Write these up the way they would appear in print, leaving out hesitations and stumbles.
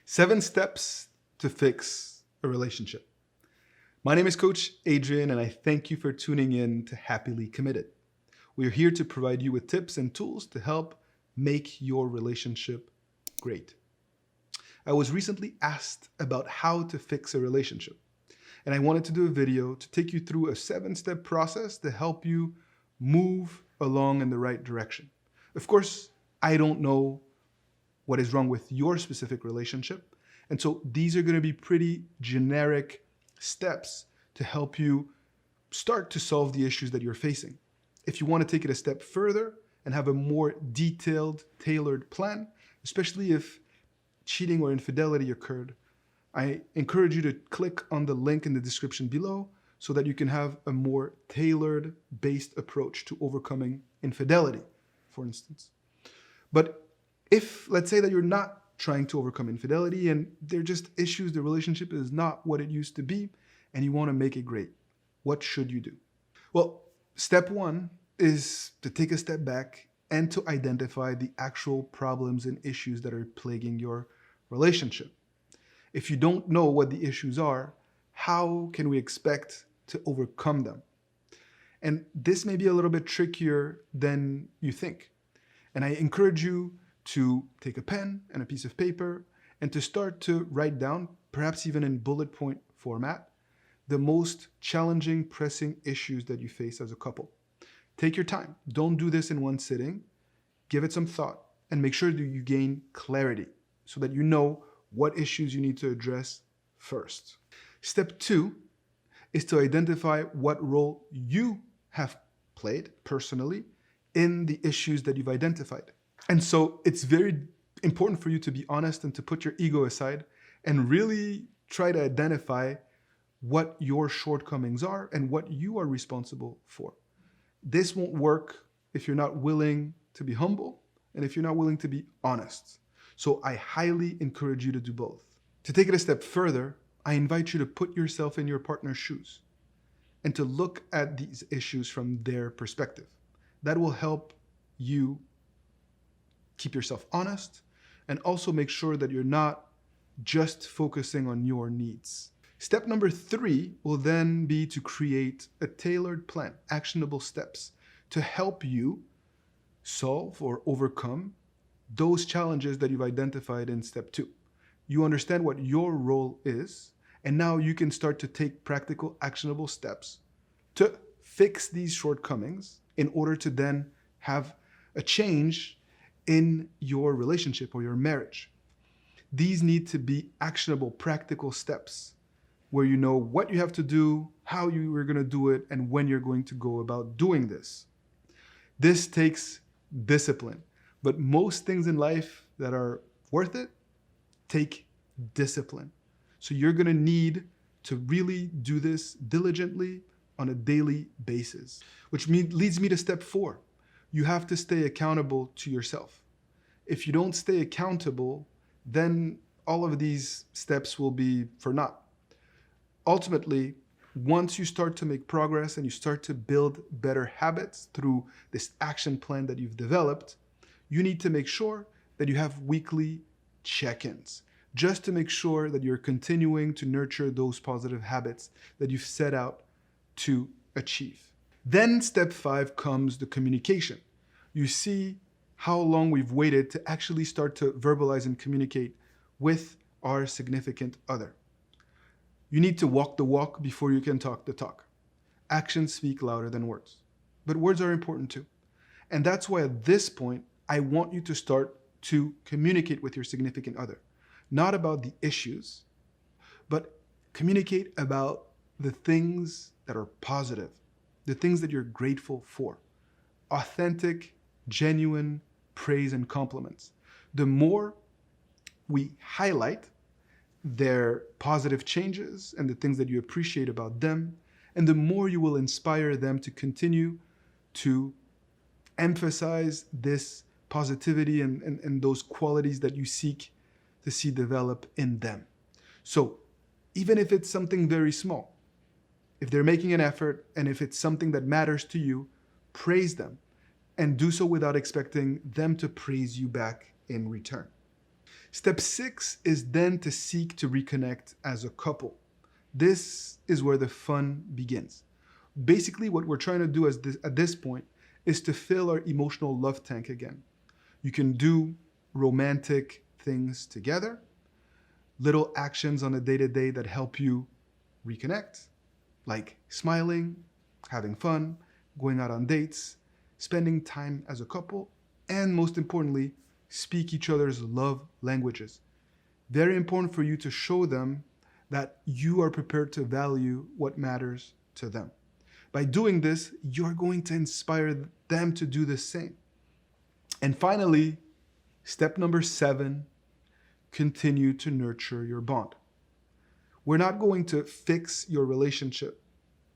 7 steps to fix a relationship. My name is Coach Adrian, and I thank you for tuning in to Happily Committed. We are here to provide you with tips and tools to help make your relationship great. I was recently asked about how to fix a relationship, and I wanted to do a video to take you through a 7-step process to help you move along in the right direction. Of course, I don't know what is wrong with your specific relationship. And so these are going to be pretty generic steps to help you start to solve the issues that you're facing. If you want to take it a step further and have a more detailed, tailored plan, especially if cheating or infidelity occurred, I encourage you to click on the link in the description below so that you can have a more tailored based approach to overcoming infidelity, for instance. But if, let's say that you're not trying to overcome infidelity and they're just issues, the relationship is not what it used to be, and you want to make it great, what should you do? Well, step 1 is to take a step back and to identify the actual problems and issues that are plaguing your relationship. If you don't know what the issues are, how can we expect to overcome them? And this may be a little bit trickier than you think. And I encourage you to take a pen and a piece of paper and to start to write down, perhaps even in bullet point format, the most challenging, pressing issues that you face as a couple. Take your time. Don't do this in one sitting. Give it some thought and make sure that you gain clarity so that you know what issues you need to address first. Step 2 is to identify what role you have played personally in the issues that you've identified. And so it's very important for you to be honest and to put your ego aside and really try to identify what your shortcomings are and what you are responsible for. This won't work if you're not willing to be humble and if you're not willing to be honest. So I highly encourage you to do both. To take it a step further, I invite you to put yourself in your partner's shoes and to look at these issues from their perspective. That will help you keep yourself honest and also make sure that you're not just focusing on your needs. Step number 3 will then be to create a tailored plan, actionable steps to help you solve or overcome those challenges that you've identified in step 2. You understand what your role is, and now you can start to take practical, actionable steps to fix these shortcomings in order to then have a change in your relationship or your marriage. These need to be actionable, practical steps where you know what you have to do, how you are going to do it, and when you're going to go about doing this. This takes discipline, but most things in life that are worth it take discipline. So you're going to need to really do this diligently on a daily basis, which leads me to step 4. You have to stay accountable to yourself. If you don't stay accountable, then all of these steps will be for naught. Ultimately, once you start to make progress and you start to build better habits through this action plan that you've developed, you need to make sure that you have weekly check-ins, just to make sure that you're continuing to nurture those positive habits that you've set out to achieve. Then step 5 comes the communication. You see how long we've waited to actually start to verbalize and communicate with our significant other. You need to walk the walk before you can talk the talk. Actions speak louder than words, but words are important too. And that's why at this point, I want you to start to communicate with your significant other, not about the issues, but communicate about the things that are positive, the things that you're grateful for. Authentic, genuine praise and compliments. The more we highlight their positive changes and the things that you appreciate about them, and the more you will inspire them to continue to emphasize this positivity and those qualities that you seek to see develop in them. So even if it's something very small, if they're making an effort and if it's something that matters to you, praise them and do so without expecting them to praise you back in return. Step 6 is then to seek to reconnect as a couple. This is where the fun begins. Basically, what we're trying to do at this point is to fill our emotional love tank again. You can do romantic things together, little actions on a day-to-day that help you reconnect, like smiling, having fun, going out on dates, spending time as a couple, and most importantly, speak each other's love languages. Very important for you to show them that you are prepared to value what matters to them. By doing this, you're going to inspire them to do the same. And finally, step number 7, continue to nurture your bond. We're not going to fix your relationship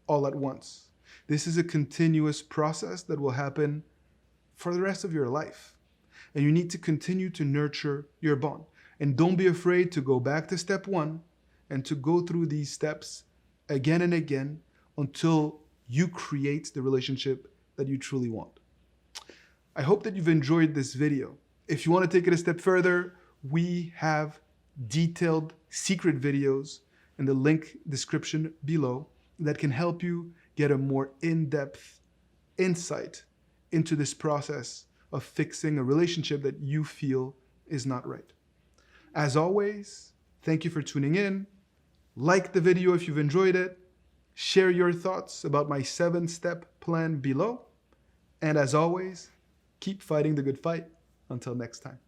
all at once. This is a continuous process that will happen for the rest of your life. And you need to continue to nurture your bond. And don't be afraid to go back to step 1 and to go through these steps again and again until you create the relationship that you truly want. I hope that you've enjoyed this video. If you want to take it a step further, we have detailed secret videos in the link description below that can help you get a more in-depth insight into this process of fixing a relationship that you feel is not right. As always, thank you for tuning in. Like the video if you've enjoyed it. Share your thoughts about my 7-step plan below. And as always, keep fighting the good fight. Until next time.